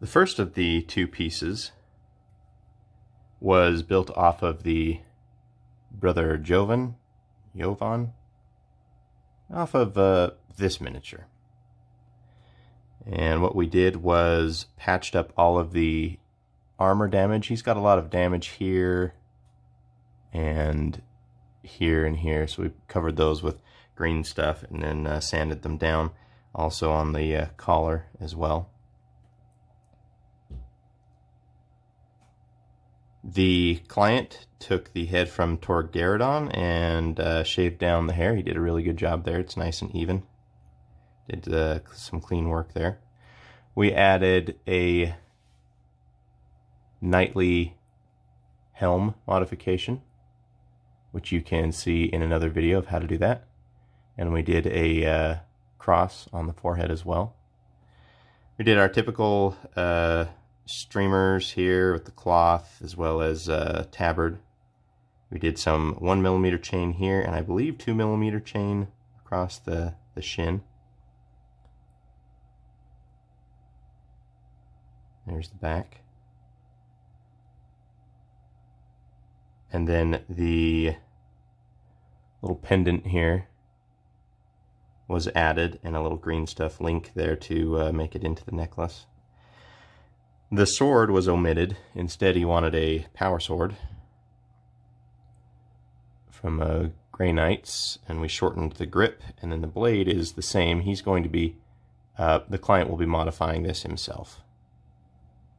The first of the two pieces was built off of the Brother Jovan, off of this miniature. And what we did was patched up all of the armor damage. He's got a lot of damage here and here and here, so we covered those with green stuff and then sanded them down, also on the collar as well. The client took the head from Torgaradon and shaved down the hair. He did a really good job there. It's nice and even. Did some clean work there. We added a knightly helm modification, which you can see in another video of how to do that. And we did a cross on the forehead as well. We did our typical streamers here with the cloth, as well as tabard. We did some 1mm chain here, and I believe 2mm chain across the shin. There's the back. And then the little pendant here was added, and a little green stuff link there to make it into the necklace. The sword was omitted. Instead, he wanted a power sword from Grey Knights, and we shortened the grip, and then the blade is the same. He's going to be, the client will be modifying this himself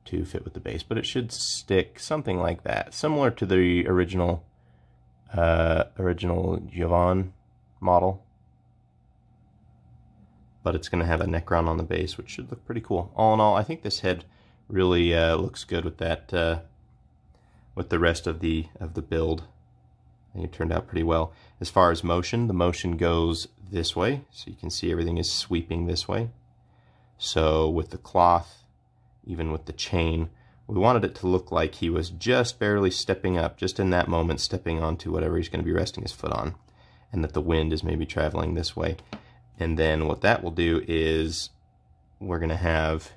to fit with the base, but it should stick something like that, similar to the original Jovan model, but it's going to have a Necron on the base, which should look pretty cool. All in all, I think this head really looks good with that, with the rest of the build. I think it turned out pretty well. As far as motion, the motion goes this way, so you can see everything is sweeping this way. So with the cloth, even with the chain, we wanted it to look like he was just barely stepping up, just in that moment stepping onto whatever he's going to be resting his foot on, and that the wind is maybe traveling this way. And then what that will do is we're going to have,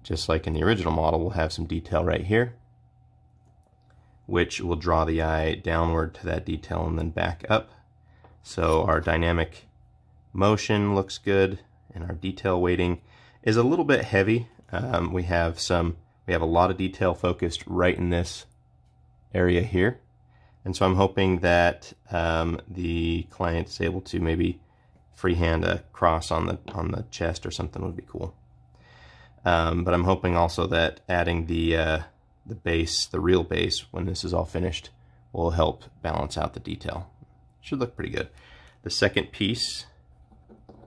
just like in the original model, we'll have some detail right here, which will draw the eye downward to that detail and then back up. So our dynamic motion looks good, and our detail weighting is a little bit heavy. We have a lot of detail focused right in this area here, and so I'm hoping that the client is able to maybe freehand a cross on the chest or something would be cool. But I'm hoping also that adding the base, the real base, when this is all finished, will help balance out the detail. Should look pretty good. The second piece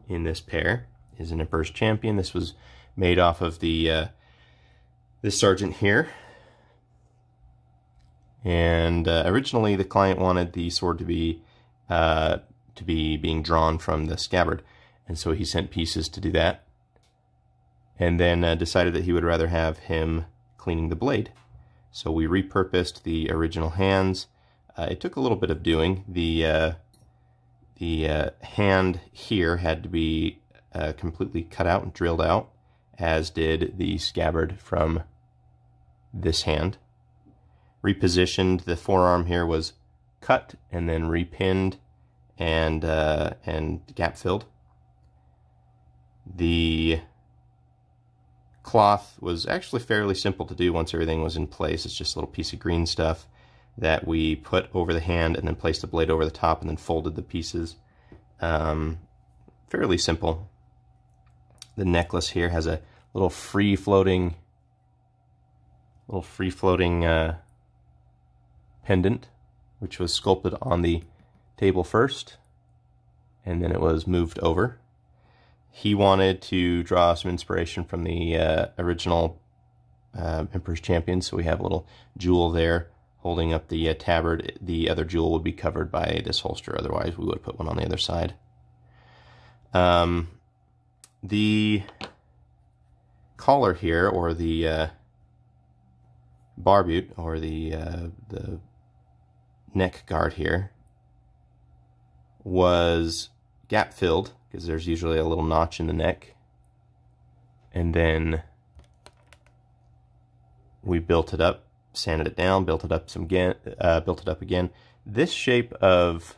in this pair is an Emperor's Champion. This was made off of the this sergeant here, and originally the client wanted the sword to be being drawn from the scabbard, and so he sent pieces to do that, and then decided that he would rather have him cleaning the blade. So we repurposed the original hands. It took a little bit of doing. The hand here had to be completely cut out and drilled out, as did the scabbard from this hand. Repositioned, the forearm here was cut and then repinned and gap filled. The cloth was actually fairly simple to do once everything was in place. It's just a little piece of green stuff that we put over the hand and then placed the blade over the top and then folded the pieces. Fairly simple. The necklace here has a little free-floating pendant, which was sculpted on the table first, and then it was moved over. He wanted to draw some inspiration from the original Emperor's Champion, so we have a little jewel there holding up the tabard. The other jewel would be covered by this holster, otherwise we would have put one on the other side. The collar here, or the barbute, or the neck guard here, was gap filled, because there's usually a little notch in the neck, and then We built it up, sanded it down, built it up again. This shape of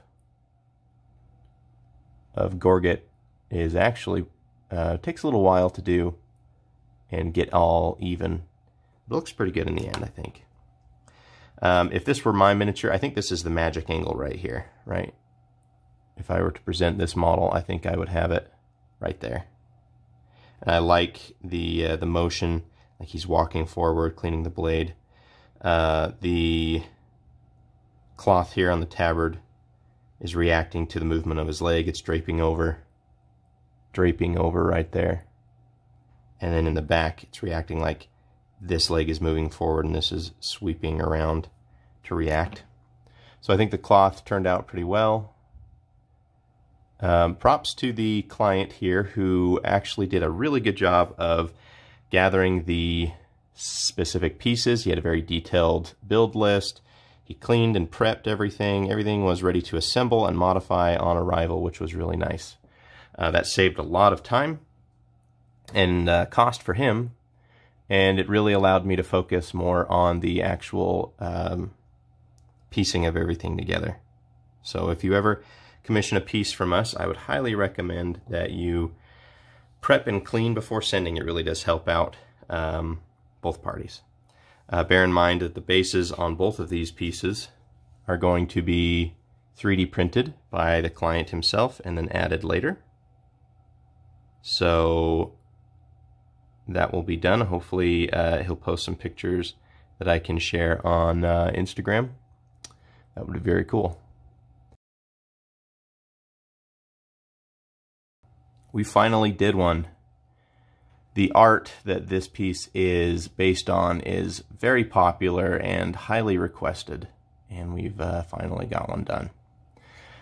Gorget is actually takes a little while to do and get all even. It looks pretty good in the end, I think. If this were my miniature, I think this is the magic angle right here, right? If I were to present this model, I think I would have it right there. And I like the motion, like he's walking forward, cleaning the blade. The cloth here on the tabard is reacting to the movement of his leg. It's draping over right there. And then in the back, it's reacting like this leg is moving forward and this is sweeping around to react. So I think the cloth turned out pretty well. Props to the client here who actually did a really good job of gathering the specific pieces. He had a very detailed build list. He cleaned and prepped everything. Everything was ready to assemble and modify on arrival, which was really nice. That saved a lot of time and cost for him, and it really allowed me to focus more on the actual piecing of everything together. So if you ever commission a piece from us, I would highly recommend that you prep and clean before sending. It really does help out both parties. Bear in mind that the bases on both of these pieces are going to be 3D printed by the client himself and then added later. So that will be done. Hopefully he'll post some pictures that I can share on Instagram. That would be very cool. We finally did one. The art that this piece is based on is very popular and highly requested, and we've finally got one done.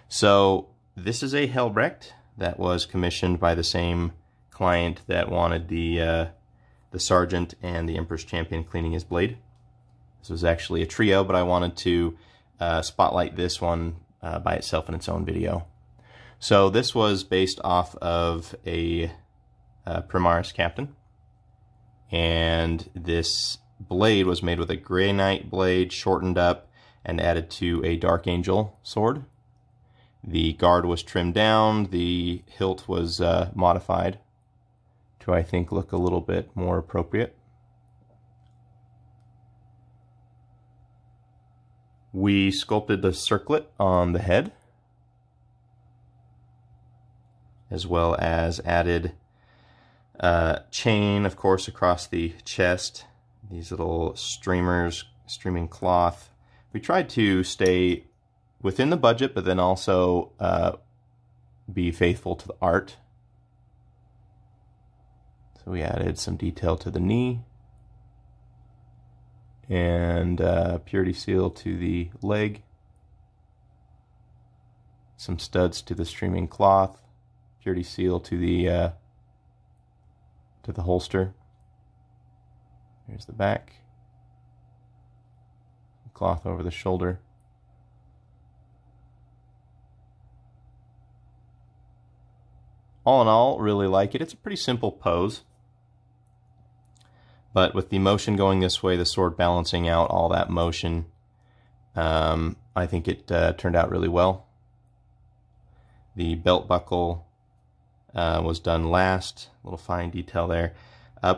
So this is a Helbrecht that was commissioned by the same client that wanted the Sergeant and the Emperor's Champion cleaning his blade. This was actually a trio, but I wanted to spotlight this one by itself in its own video. So this was based off of a Primaris Captain, and this blade was made with a Grey Knight blade, shortened up and added to a Dark Angel sword. The guard was trimmed down, the hilt was modified to, I think, look a little bit more appropriate. We sculpted the circlet on the head, as well as added chain, of course, across the chest. These little streamers, streaming cloth. We tried to stay within the budget, but then also be faithful to the art. So we added some detail to the knee, and purity seal to the leg, some studs to the streaming cloth, purity seal to the holster. Here's the back, cloth over the shoulder. All in all, really like it. It's a pretty simple pose, but with the motion going this way, the sword balancing out all that motion, I think it turned out really well. The belt buckle was done last, a little fine detail there.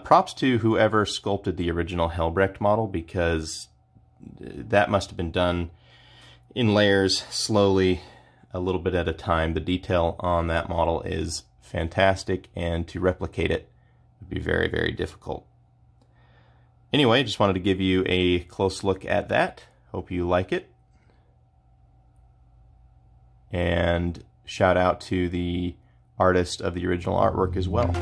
Props to whoever sculpted the original Helbrecht model, because that must have been done in layers, slowly, a little bit at a time. The detail on that model is fantastic, and to replicate it would be very, very difficult. Anyway, just wanted to give you a close look at that. Hope you like it. And shout out to the artist of the original artwork as well.